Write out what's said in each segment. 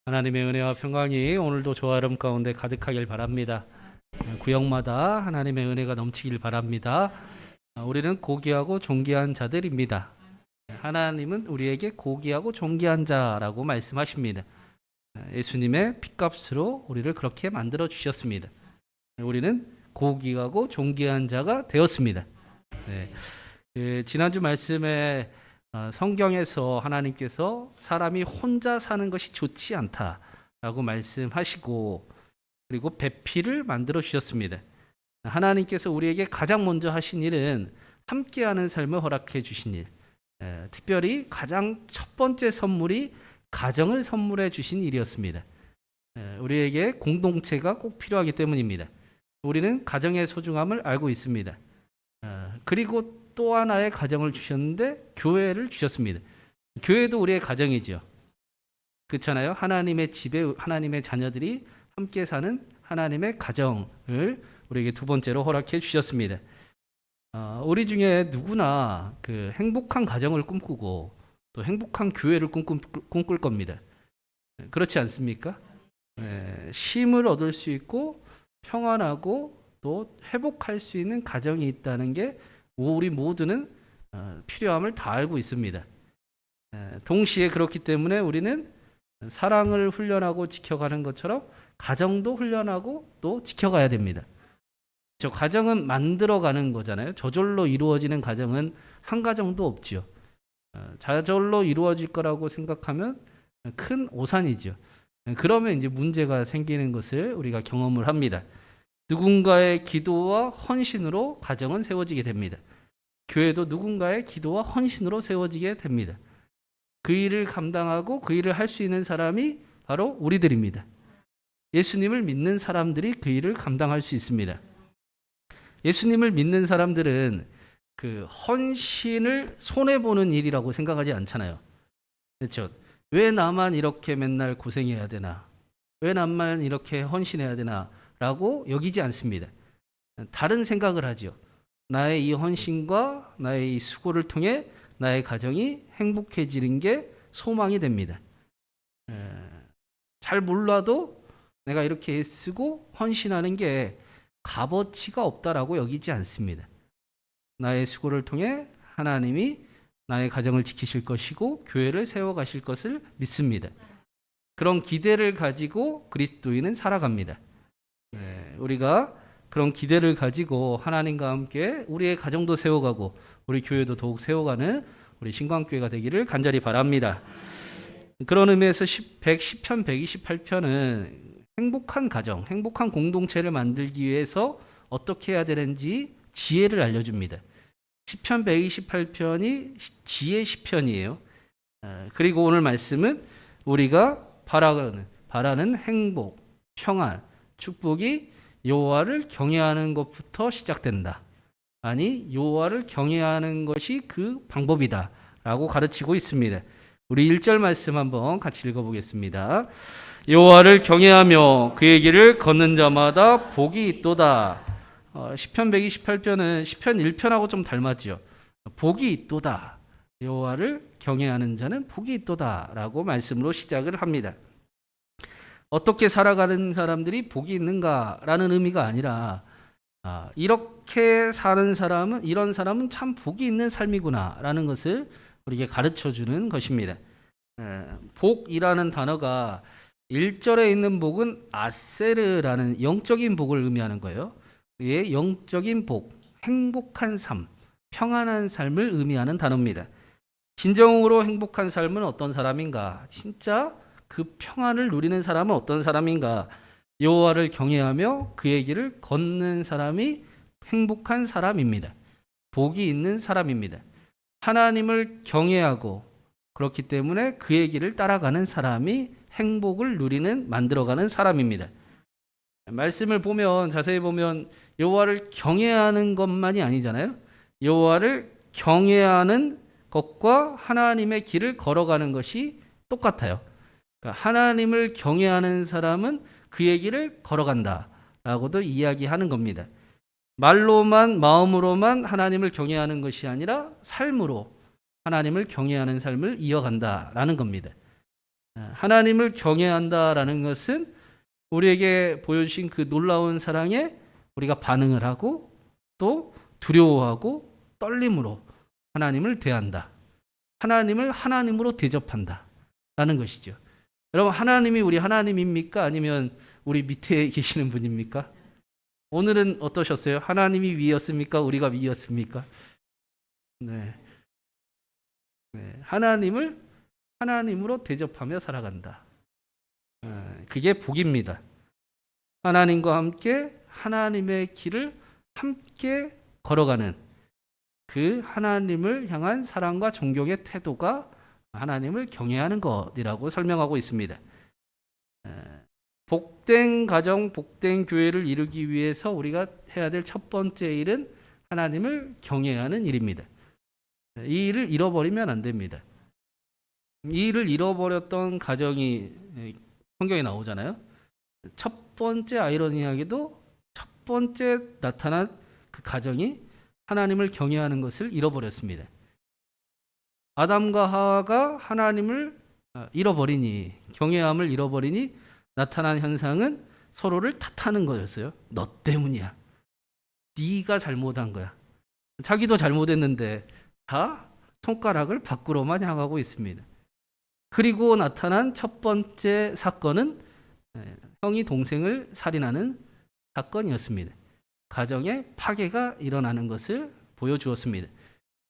하나님의 은혜와 평강이 오늘도 조아름 가운데 가득하길 바랍니다. 구역마다 하나님의 은혜가 넘치길 바랍니다. 우리는 고귀하고 존귀한 자들입니다. 하나님은 우리에게 고귀하고 존귀한 자라고 말씀하십니다. 예수님의 핏값으로 우리를 그렇게 만들어 주셨습니다. 우리는 고귀하고 존귀한 자가 되었습니다. 지난주 말씀에 성경에서 하나님께서 사람이 혼자 사는 것이 좋지 않다라고 말씀하시고 그리고 배필을 만들어 주셨습니다. 하나님께서 우리에게 가장 먼저 하신 일은 함께하는 삶을 허락해 주신 일, 특별히 가장 첫 번째 선물이 가정을 선물해 주신 일이었습니다. 우리에게 공동체가 꼭 필요하기 때문입니다. 우리는 가정의 소중함을 알고 있습니다. 그리고 또 하나의 가정을 주셨는데 교회를 주셨습니다. 교회도 우리의 가정이죠. 그렇잖아요. 하나님의 집에 하나님의 자녀들이 함께 사는 하나님의 가정을 우리에게 두 번째로 허락해 주셨습니다. 우리 중에 누구나 그 행복한 가정을 꿈꾸고 또 행복한 교회를 꿈꿀 겁니다. 그렇지 않습니까? 쉼을 얻을 수 있고 평안하고 또 회복할 수 있는 가정이 있다는 게 우리 모두는 필요함을 다 알고 있습니다. 동시에 그렇기 때문에 우리는 사랑을 훈련하고 지켜가는 것처럼 가정도 훈련하고 또 지켜가야 됩니다. 저 가정은 만들어가는 거잖아요. 저절로 이루어지는 가정은 한 가정도 없죠. 저절로 이루어질 거라고 생각하면 큰 오산이죠. 그러면 이제 문제가 생기는 것을 우리가 경험을 합니다. 누군가의 기도와 헌신으로 가정은 세워지게 됩니다. 교회도 누군가의 기도와 헌신으로 세워지게 됩니다. 그 일을 감당하고 그 일을 할 수 있는 사람이 바로 우리들입니다. 예수님을 믿는 사람들이 그 일을 감당할 수 있습니다. 예수님을 믿는 사람들은 그 헌신을 손해보는 일이라고 생각하지 않잖아요. 그렇죠? 왜 나만 이렇게 맨날 고생해야 되나? 왜 나만 이렇게 헌신해야 되나? 라고 여기지 않습니다. 다른 생각을 하죠. 나의 이 헌신과 나의 이 수고를 통해 나의 가정이 행복해지는 게 소망이 됩니다. 잘 몰라도 내가 이렇게 애쓰고 헌신하는 게 값어치가 없다라고 여기지 않습니다. 나의 수고를 통해 하나님이 나의 가정을 지키실 것이고 교회를 세워가실 것을 믿습니다. 그런 기대를 가지고 그리스도인은 살아갑니다. 우리가 그런 기대를 가지고 하나님과 함께 우리의 가정도 세워가고 우리 교회도 더욱 세워가는 우리 신광교회가 되기를 간절히 바랍니다. 그런 의미에서 110편 128편은 행복한 가정, 행복한 공동체를 만들기 위해서 어떻게 해야 되는지 지혜를 알려줍니다. 시편 128편이 지혜 시편이에요. 그리고 오늘 말씀은 우리가 바라는 행복, 평안, 축복이 여호와를 경외하는 것부터 시작된다. 아니, 여호와를 경외하는 것이 그 방법이다 라고 가르치고 있습니다. 우리 1절 말씀 한번 같이 읽어보겠습니다. 여호와를 경외하며 그의 길을 걷는 자마다 복이 있도다. 시편 128편은 시편 1편하고 좀 닮았죠. 복이 있도다. 여호와를 경외하는 자는 복이 있도다 라고 말씀으로 시작을 합니다. 어떻게 살아가는 사람들이 복이 있는가라는 의미가 아니라 이렇게 사는 사람은 이런 사람은 참 복이 있는 삶이구나라는 것을 우리에게 가르쳐주는 것입니다. 복이라는 단어가 1절에 있는 복은 아세르라는 영적인 복을 의미하는 거예요. 이게 영적인 복, 행복한 삶, 평안한 삶을 의미하는 단어입니다. 진정으로 행복한 삶은 어떤 사람인가? 진짜 그 평안을 누리는 사람은 어떤 사람인가? 여호와를 경외하며 그의 길을 걷는 사람이 행복한 사람입니다. 복이 있는 사람입니다. 하나님을 경외하고 그렇기 때문에 그의 길을 따라가는 사람이 행복을 만들어가는 사람입니다. 말씀을 보면 자세히 보면 여호와를 경외하는 것만이 아니잖아요. 여호와를 경외하는 것과 하나님의 길을 걸어가는 것이 똑같아요. 그러니까 하나님을 경외하는 사람은 그의 길을 걸어간다 라고도 이야기하는 겁니다. 말로만 마음으로만 하나님을 경외하는 것이 아니라 삶으로 하나님을 경외하는 삶을 이어간다라는 겁니다. 하나님을 경외한다라는 것은 우리에게 보여주신 그 놀라운 사랑에 우리가 반응을 하고 또 두려워하고 떨림으로 하나님을 대한다. 하나님을 하나님으로 대접한다. 라는 것이죠. 여러분, 하나님이 우리 하나님입니까? 아니면 우리 밑에 계시는 분입니까? 오늘은 어떠셨어요? 하나님이 위였습니까? 우리가 위였습니까? 네. 하나님을 하나님으로 대접하며 살아간다. 그게 복입니다. 하나님과 함께 하나님의 길을 함께 걸어가는 그 하나님을 향한 사랑과 존경의 태도가 하나님을 경외하는 것이라고 설명하고 있습니다. 복된 가정, 복된 교회를 이루기 위해서 우리가 해야 될 첫 번째 일은 하나님을 경외하는 일입니다. 이 일을 잃어버리면 안 됩니다. 이 일을 잃어버렸던 가정이 성경에 나오잖아요. 첫 번째 아이러니하게도 첫 번째 나타난 그 가정이 하나님을 경외하는 것을 잃어버렸습니다. 아담과 하와가 하나님을 잃어버리니, 경외함을 잃어버리니 나타난 현상은 서로를 탓하는 거였어요. 너 때문이야. 네가 잘못한 거야. 자기도 잘못했는데 다 손가락을 밖으로만 향하고 있습니다. 그리고 나타난 첫 번째 사건은 형이 동생을 살인하는 사건이었습니다. 가정의 파괴가 일어나는 것을 보여주었습니다.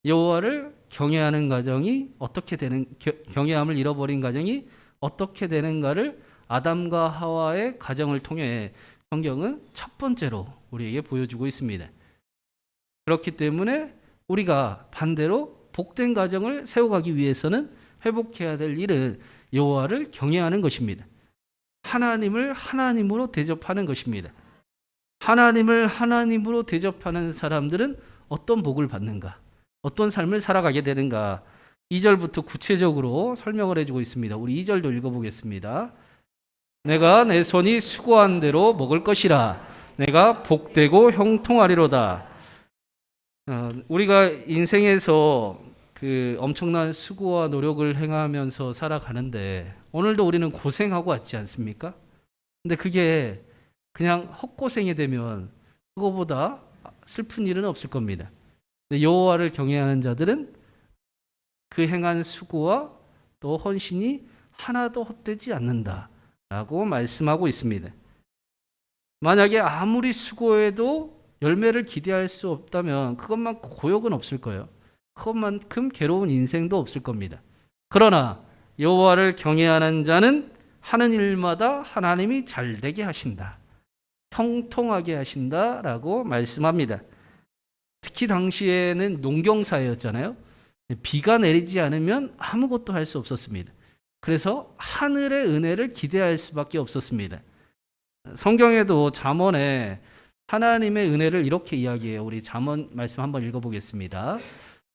여호와를 경외하는 가정이 어떻게 되는, 경외함을 잃어버린 가정이 어떻게 되는가를 아담과 하와의 가정을 통해 성경은 첫 번째로 우리에게 보여주고 있습니다. 그렇기 때문에 우리가 반대로 복된 가정을 세워가기 위해서는 회복해야 될 일은 여호와를 경외하는 것입니다. 하나님을 하나님으로 대접하는 것입니다. 하나님을 하나님으로 대접하는 사람들은 어떤 복을 받는가? 어떤 삶을 살아가게 되는가? 2절부터 구체적으로 설명을 해주고 있습니다. 우리 2절도 읽어보겠습니다. 내가 내 손이 수고한 대로 먹을 것이라. 내가 복되고 형통하리로다. 우리가 인생에서 그 엄청난 수고와 노력을 행하면서 살아가는데 오늘도 우리는 고생하고 왔지 않습니까? 근데 그게 그냥 헛고생이 되면 그거보다 슬픈 일은 없을 겁니다. 근데 여호와를 경외하는 자들은 그 행한 수고와 또 헌신이 하나도 헛되지 않는다라고 말씀하고 있습니다. 만약에 아무리 수고해도 열매를 기대할 수 없다면 그것만큼 고역은 없을 거예요. 그것만큼 괴로운 인생도 없을 겁니다. 그러나 여호와를 경외하는 자는 하는 일마다 하나님이 잘되게 하신다. 형통하게 하신다라고 말씀합니다. 특히 당시에는 농경사회였잖아요. 비가 내리지 않으면 아무것도 할 수 없었습니다. 그래서 하늘의 은혜를 기대할 수밖에 없었습니다. 성경에도 잠언에 하나님의 은혜를 이렇게 이야기해요. 우리 잠언 말씀 한번 읽어보겠습니다.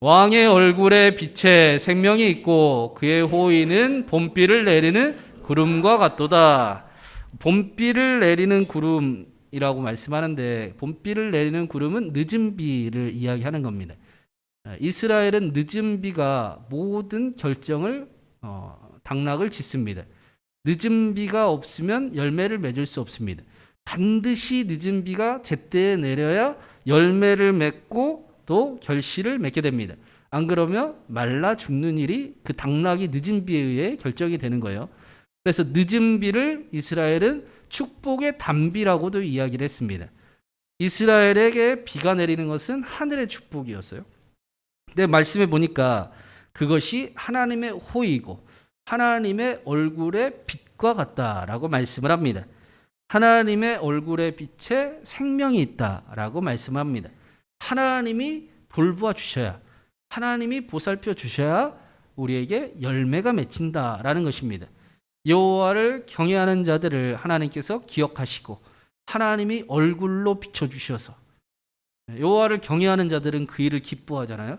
왕의 얼굴에 빛에 생명이 있고 그의 호의는 봄비를 내리는 구름과 같도다. 봄비를 내리는 구름이라고 말씀하는데 봄비를 내리는 구름은 늦은 비를 이야기하는 겁니다. 이스라엘은 늦은 비가 모든 결정을 당락을 짓습니다. 늦은 비가 없으면 열매를 맺을 수 없습니다. 반드시 늦은 비가 제때에 내려야 열매를 맺고 또 결실을 맺게 됩니다. 안 그러면 말라 죽는 일이 그 당락이 늦은 비에 의해 결정이 되는 거예요. 그래서 늦은 비를 이스라엘은 축복의 단비라고도 이야기를 했습니다. 이스라엘에게 비가 내리는 것은 하늘의 축복이었어요. 근데 말씀해 보니까 그것이 하나님의 호의이고 하나님의 얼굴의 빛과 같다라고 말씀을 합니다. 하나님의 얼굴의 빛에 생명이 있다라고 말씀합니다. 하나님이 돌보아 주셔야, 하나님이 보살펴 주셔야 우리에게 열매가 맺힌다라는 것입니다. 여호와를 경외하는 자들을 하나님께서 기억하시고 하나님이 얼굴로 비춰주셔서 여호와를 경외하는 자들은 그 일을 기뻐하잖아요.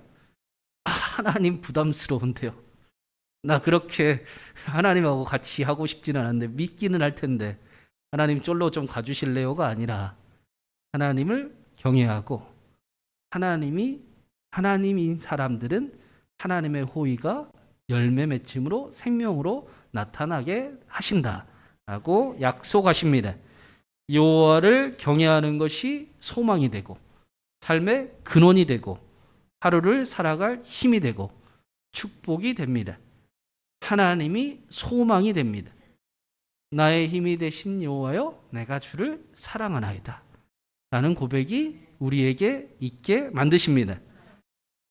하나님 부담스러운데요. 나 그렇게 하나님하고 같이 하고 싶지는 않은데 믿기는 할 텐데 하나님 쫄로 좀 가주실래요가 아니라 하나님을 경외하고 하나님이 하나님인 사람들은 하나님의 호의가 열매 맺음으로 생명으로 나타나게 하신다라고 약속하십니다. 여호와를 경외하는 것이 소망이 되고 삶의 근원이 되고 하루를 살아갈 힘이 되고 축복이 됩니다. 하나님이 소망이 됩니다. 나의 힘이 되신 여호와여, 내가 주를 사랑하나이다 라는 고백이 우리에게 있게 만드십니다.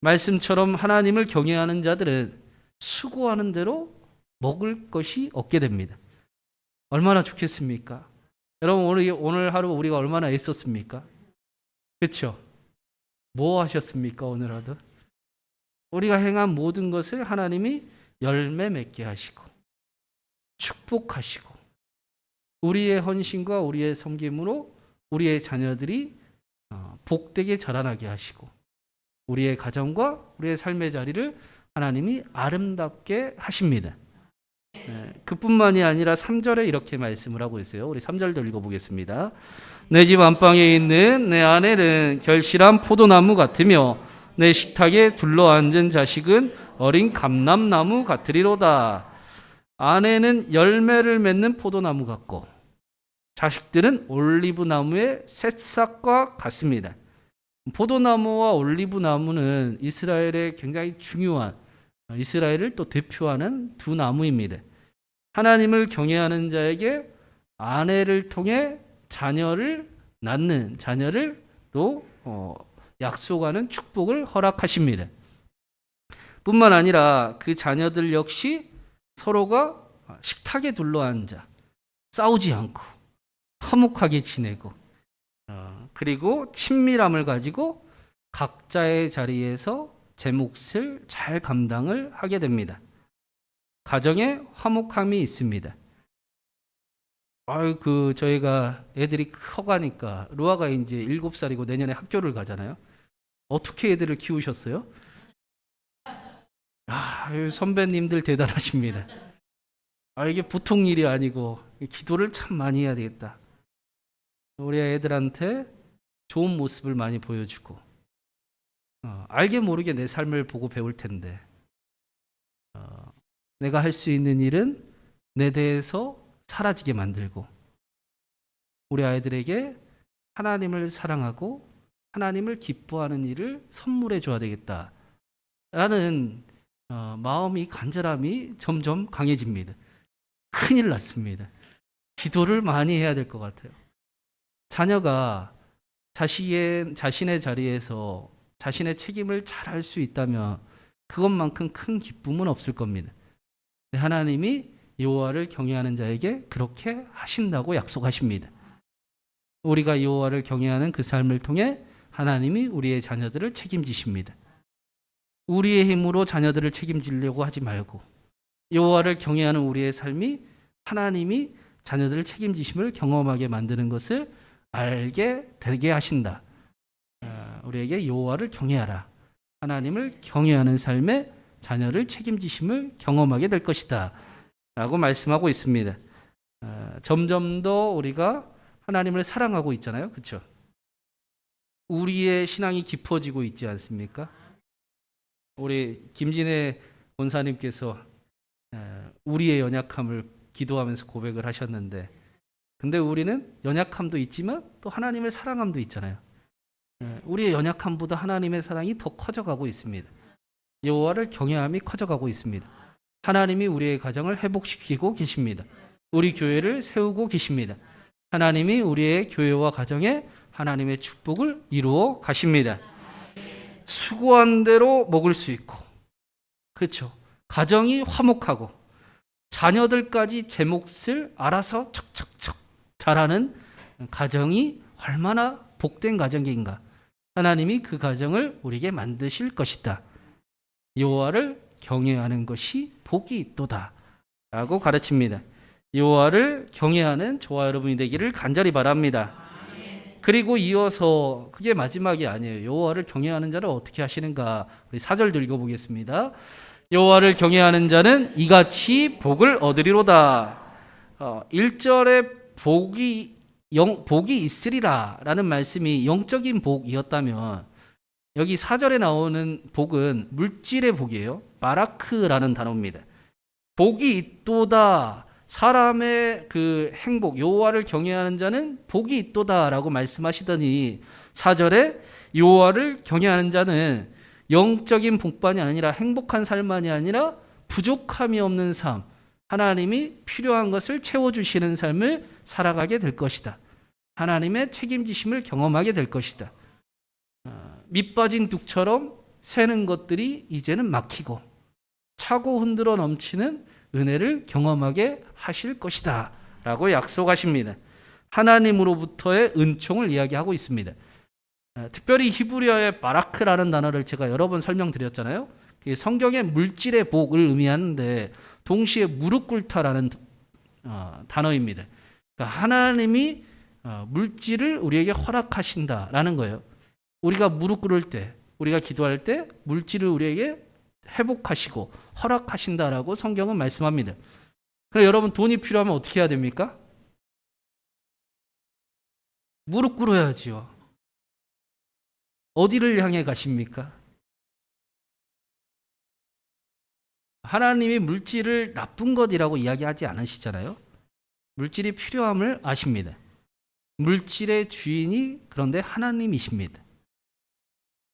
말씀처럼 하나님을 경외하는 자들은 수고하는 대로 먹을 것이 얻게 됩니다. 얼마나 좋겠습니까? 여러분, 오늘 하루 우리가 얼마나 애썼습니까? 그렇죠? 뭐 하셨습니까? 오늘 하루 우리가 행한 모든 것을 하나님이 열매 맺게 하시고 축복하시고 우리의 헌신과 우리의 섬김으로 우리의 자녀들이 복되게 자라나게 하시고 우리의 가정과 우리의 삶의 자리를 하나님이 아름답게 하십니다. 그뿐만이 아니라 3절에 이렇게 말씀을 하고 있어요. 우리 3절도 읽어보겠습니다. 내 집 안방에 있는 내 아내는 결실한 포도나무 같으며 내 식탁에 둘러앉은 자식은 어린 감람나무 같으리로다. 아내는 열매를 맺는 포도나무 같고 자식들은 올리브나무의 새싹과 같습니다. 포도나무와 올리브나무는 이스라엘의 굉장히 중요한, 이스라엘을 또 대표하는 두 나무입니다. 하나님을 경외하는 자에게 아내를 통해 자녀를 낳는, 자녀를 또 약속하는 축복을 허락하십니다. 뿐만 아니라 그 자녀들 역시 서로가 식탁에 둘러앉아 싸우지 않고 화목하게 지내고 그리고 친밀함을 가지고 각자의 자리에서 제 몫을 잘 감당을 하게 됩니다. 가정에 화목함이 있습니다. 저희가 애들이 커가니까 루아가 이제 7살이고 내년에 학교를 가잖아요. 어떻게 애들을 키우셨어요? 선배님들 대단하십니다. 이게 보통 일이 아니고 기도를 참 많이 해야 되겠다. 우리 애들한테 좋은 모습을 많이 보여주고 알게 모르게 내 삶을 보고 배울 텐데 내가 할 수 있는 일은 내 대해서 사라지게 만들고 우리 아이들에게 하나님을 사랑하고 하나님을 기뻐하는 일을 선물해 줘야 되겠다라는 마음이, 간절함이 점점 강해집니다. 큰일 났습니다. 기도를 많이 해야 될 것 같아요. 자녀가 자신의 자리에서 자신의 책임을 잘 할 수 있다면 그것만큼 큰 기쁨은 없을 겁니다. 하나님이 여호와를 경외하는 자에게 그렇게 하신다고 약속하십니다. 우리가 여호와를 경외하는 그 삶을 통해 하나님이 우리의 자녀들을 책임지십니다. 우리의 힘으로 자녀들을 책임지려고 하지 말고 여호와를 경외하는 우리의 삶이 하나님이 자녀들을 책임지심을 경험하게 만드는 것을 알게 되게 하신다. 우리에게 여호와를 경외하라. 하나님을 경외하는 삶에 자녀를 책임지심을 경험하게 될 것이다 라고 말씀하고 있습니다. 점점 더 우리가 하나님을 사랑하고 있잖아요. 그렇죠? 우리의 신앙이 깊어지고 있지 않습니까? 우리 김진애 권사님께서 우리의 연약함을 기도하면서 고백을 하셨는데 근데 우리는 연약함도 있지만 또 하나님의 사랑함도 있잖아요. 우리의 연약함보다 하나님의 사랑이 더 커져가고 있습니다. 여호와를 경외함이 커져가고 있습니다. 하나님이 우리의 가정을 회복시키고 계십니다. 우리 교회를 세우고 계십니다. 하나님이 우리의 교회와 가정에 하나님의 축복을 이루어 가십니다. 수고한 대로 먹을 수 있고, 그렇죠? 가정이 화목하고 자녀들까지 제 몫을 알아서 척척척 잘하는 가정이 얼마나 복된 가정인가. 하나님이 그 가정을 우리에게 만드실 것이다. 여호와를 경외하는 것이 복이 있도다 라고 가르칩니다. 여호와를 경외하는 저와 여러분이 되기를 간절히 바랍니다. 그리고 이어서 그게 마지막이 아니에요. 여호와를 경외하는 자를 어떻게 하시는가? 우리 4절도 읽어보겠습니다. 여호와를 경외하는 자는 이같이 복을 얻으리로다. 1절에 복이 있으리라 라는 말씀이 영적인 복이었다면 여기 4절에 나오는 복은 물질의 복이에요. 바라크라는 단어입니다. 복이 있도다. 사람의 그 행복, 여호와를 경외하는 자는 복이 있도다라고 말씀하시더니 4절에 여호와를 경외하는 자는 영적인 복만이 아니라 행복한 삶만이 아니라 부족함이 없는 삶, 하나님이 필요한 것을 채워주시는 삶을 살아가게 될 것이다. 하나님의 책임지심을 경험하게 될 것이다. 밑 빠진 둑처럼 새는 것들이 이제는 막히고 차고 흔들어 넘치는 은혜를 경험하게 하실 것이다 라고 약속하십니다. 하나님으로부터의 은총을 이야기하고 있습니다. 특별히 히브리어의 바라크라는 단어를 제가 여러 번 설명드렸잖아요. 성경의 물질의 복을 의미하는데 동시에 무릎 꿇다라는 단어입니다. 그러니까 하나님이 물질을 우리에게 허락하신다라는 거예요. 우리가 무릎 꿇을 때, 우리가 기도할 때 물질을 우리에게 회복하시고 허락하신다라고 성경은 말씀합니다. 그럼 여러분 돈이 필요하면 어떻게 해야 됩니까? 무릎 꿇어야지요. 어디를 향해 가십니까? 하나님이 물질을 나쁜 것이라고 이야기하지 않으시잖아요. 물질이 필요함을 아십니다. 물질의 주인이 그런데 하나님이십니다.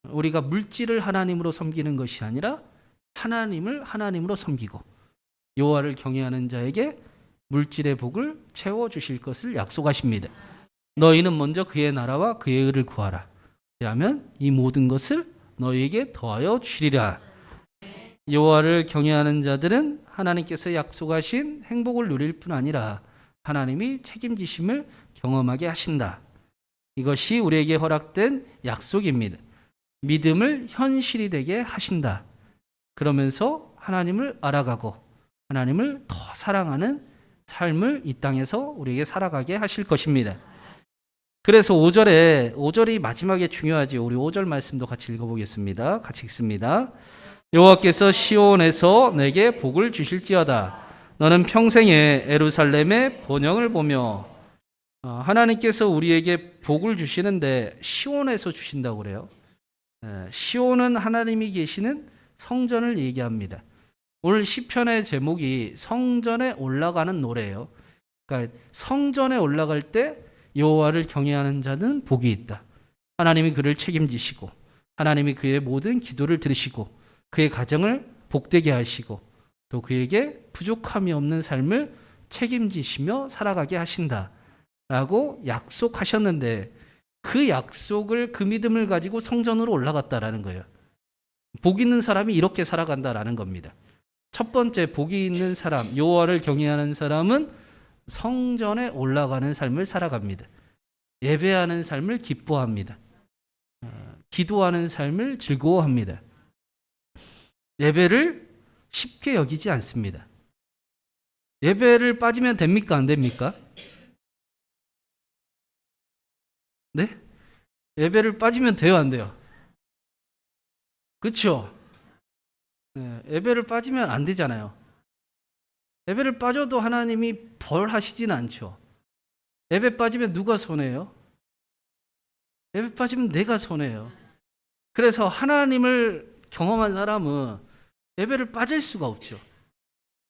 우리가 물질을 하나님으로 섬기는 것이 아니라 하나님을 하나님으로 섬기고 여호와를 경외하는 자에게 물질의 복을 채워주실 것을 약속하십니다. 너희는 먼저 그의 나라와 그의 의를 구하라. 그러면 이 모든 것을 너희에게 더하여 주리라. 여호와를 경외하는 자들은 하나님께서 약속하신 행복을 누릴 뿐 아니라 하나님이 책임지심을 경험하게 하신다. 이것이 우리에게 허락된 약속입니다. 믿음을 현실이 되게 하신다. 그러면서 하나님을 알아가고 하나님을 더 사랑하는 삶을 이 땅에서 우리에게 살아가게 하실 것입니다. 그래서 5절이 마지막에 중요하죠. 우리 5절 말씀도 같이 읽어보겠습니다. 같이 읽습니다. 여호와께서 시온에서 내게 복을 주실지어다. 너는 평생에 예루살렘의 번영을 보며 하나님께서 우리에게 복을 주시는데 시온에서 주신다고 그래요. 시온은 하나님이 계시는 성전을 얘기합니다. 오늘 시편의 제목이 성전에 올라가는 노래예요. 그러니까 성전에 올라갈 때 여호와를 경외하는 자는 복이 있다. 하나님이 그를 책임지시고 하나님이 그의 모든 기도를 들으시고 그의 가정을 복되게 하시고 또 그에게 부족함이 없는 삶을 책임지시며 살아가게 하신다라고 약속하셨는데 그 약속을 그 믿음을 가지고 성전으로 올라갔다라는 거예요. 복 있는 사람이 이렇게 살아간다라는 겁니다. 첫 번째 복이 있는 사람, 여호와를 경외하는 사람은 성전에 올라가는 삶을 살아갑니다. 예배하는 삶을 기뻐합니다. 기도하는 삶을 즐거워합니다. 예배를 쉽게 여기지 않습니다. 예배를 빠지면 됩니까? 안 됩니까? 네? 예배를 빠지면 돼요? 안 돼요? 그렇죠? 네, 예배를 빠지면 안 되잖아요. 예배를 빠져도 하나님이 벌하시진 않죠. 예배 빠지면 누가 손해요? 예배 빠지면 내가 손해요. 그래서 하나님을 경험한 사람은 예배를 빠질 수가 없죠.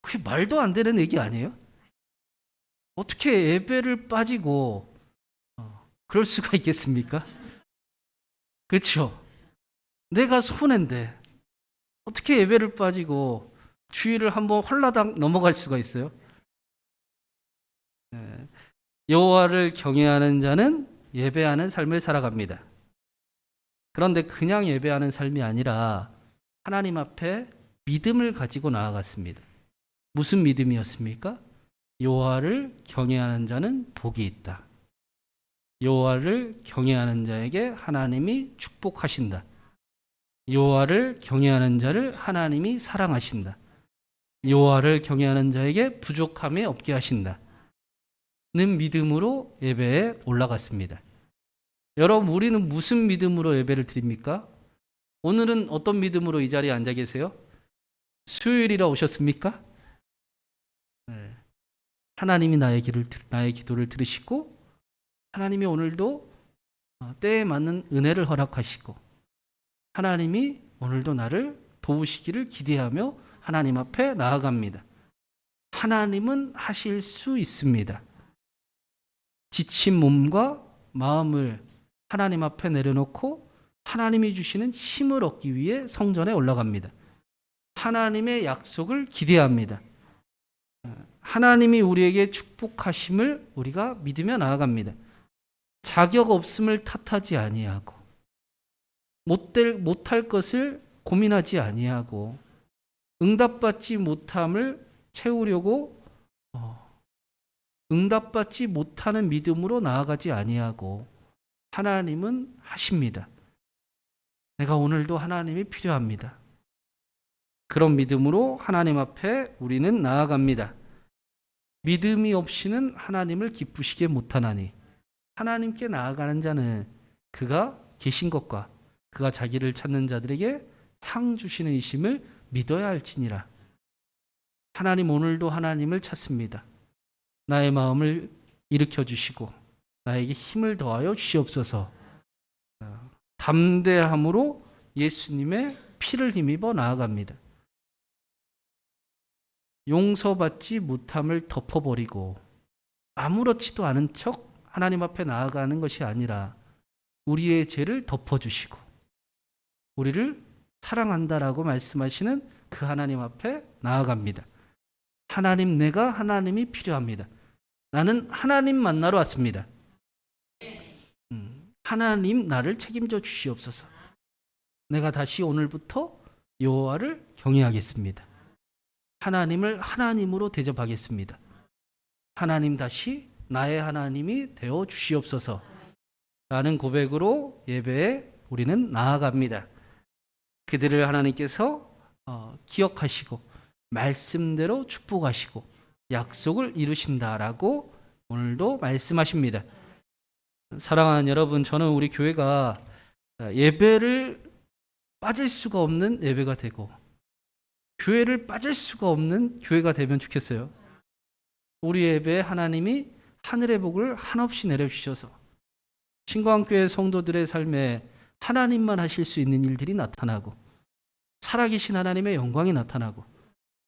그게 말도 안 되는 얘기 아니에요? 어떻게 예배를 빠지고 그럴 수가 있겠습니까? 그렇죠? 내가 손해인데 어떻게 예배를 빠지고 주일을 한번 홀라당 넘어갈 수가 있어요? 여호와를 경외하는 자는 예배하는 삶을 살아갑니다. 그런데 그냥 예배하는 삶이 아니라 하나님 앞에 믿음을 가지고 나아갔습니다. 무슨 믿음이었습니까? 여호와를 경외하는 자는 복이 있다. 여호와를 경외하는 자에게 하나님이 축복하신다. 여호와를 경외하는 자를 하나님이 사랑하신다. 여호와를 경외하는 자에게 부족함이 없게 하신다. 는 믿음으로 예배에 올라갔습니다. 여러분, 우리는 무슨 믿음으로 예배를 드립니까? 오늘은 어떤 믿음으로 이 자리에 앉아 계세요? 수요일이라 오셨습니까? 네. 하나님이 나의 기도를 들으시고 하나님이 오늘도 때에 맞는 은혜를 허락하시고 하나님이 오늘도 나를 도우시기를 기대하며 하나님 앞에 나아갑니다. 하나님은 하실 수 있습니다. 지친 몸과 마음을 하나님 앞에 내려놓고 하나님이 주시는 힘을 얻기 위해 성전에 올라갑니다. 하나님의 약속을 기대합니다. 하나님이 우리에게 축복하심을 우리가 믿으며 나아갑니다. 자격 없음을 탓하지 아니하고 못할 것을 고민하지 아니하고 응답받지 못함을 채우려고 응답받지 못하는 믿음으로 나아가지 아니하고 하나님은 하십니다. 내가 오늘도 하나님이 필요합니다. 그런 믿음으로 하나님 앞에 우리는 나아갑니다. 믿음이 없이는 하나님을 기쁘시게 못하나니 하나님께 나아가는 자는 그가 계신 것과 그가 자기를 찾는 자들에게 상 주시는 이심을 믿어야 할지니라. 하나님 오늘도 하나님을 찾습니다. 나의 마음을 일으켜 주시고 나에게 힘을 더하여 주시옵소서. 담대함으로 예수님의 피를 힘입어 나아갑니다. 용서받지 못함을 덮어버리고 아무렇지도 않은 척 하나님 앞에 나아가는 것이 아니라 우리의 죄를 덮어주시고 우리를 사랑한다라고 말씀하시는 그 하나님 앞에 나아갑니다. 하나님, 내가 하나님이 필요합니다. 나는 하나님 만나러 왔습니다. 하나님, 나를 책임져 주시옵소서. 내가 다시 오늘부터 여호와를 경외하겠습니다. 하나님을 하나님으로 대접하겠습니다. 하나님, 다시 나의 하나님이 되어 주시옵소서. 라는 고백으로 예배에 우리는 나아갑니다. 그들을 하나님께서 기억하시고 말씀대로 축복하시고 약속을 이루신다라고 오늘도 말씀하십니다. 사랑하는 여러분, 저는 우리 교회가 예배를 빠질 수가 없는 예배가 되고 교회를 빠질 수가 없는 교회가 되면 좋겠어요. 우리 예배에 하나님이 하늘의 복을 한없이 내려주셔서 신광교회 성도들의 삶에 하나님만 하실 수 있는 일들이 나타나고 살아계신 하나님의 영광이 나타나고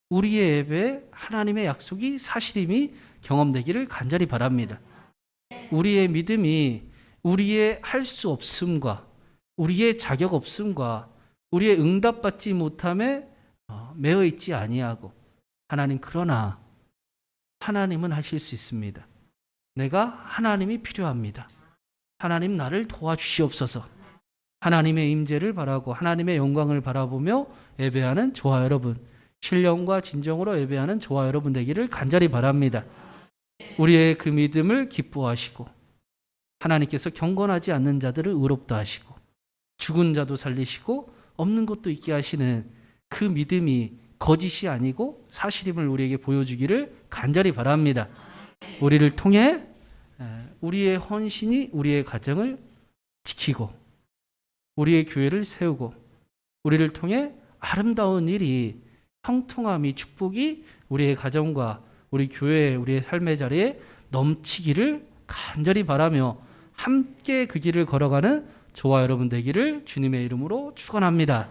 우리의 예배에 하나님의 약속이 사실임이 경험되기를 간절히 바랍니다. 우리의 믿음이 우리의 할 수 없음과 우리의 자격 없음과 우리의 응답받지 못함에 매어 있지 아니하고 하나님, 그러나 하나님은 하실 수 있습니다. 내가 하나님이 필요합니다. 하나님, 나를 도와주시옵소서. 하나님의 임재를 바라고 하나님의 영광을 바라보며 예배하는 저와 여러분, 신령과 진정으로 예배하는 저와 여러분 되기를 간절히 바랍니다. 우리의 그 믿음을 기뻐하시고 하나님께서 경건하지 않는 자들을 의롭다 하시고 죽은 자도 살리시고 없는 것도 있게 하시는 그 믿음이 거짓이 아니고 사실임을 우리에게 보여주기를 간절히 바랍니다. 우리를 통해 우리의 헌신이 우리의 가정을 지키고 우리의 교회를 세우고 우리를 통해 아름다운 일이, 형통함이, 축복이 우리의 가정과 우리 교회, 우리의 삶의 자리에 넘치기를 간절히 바라며 함께 그 길을 걸어가는 저와 여러분 되기를 주님의 이름으로 축원합니다.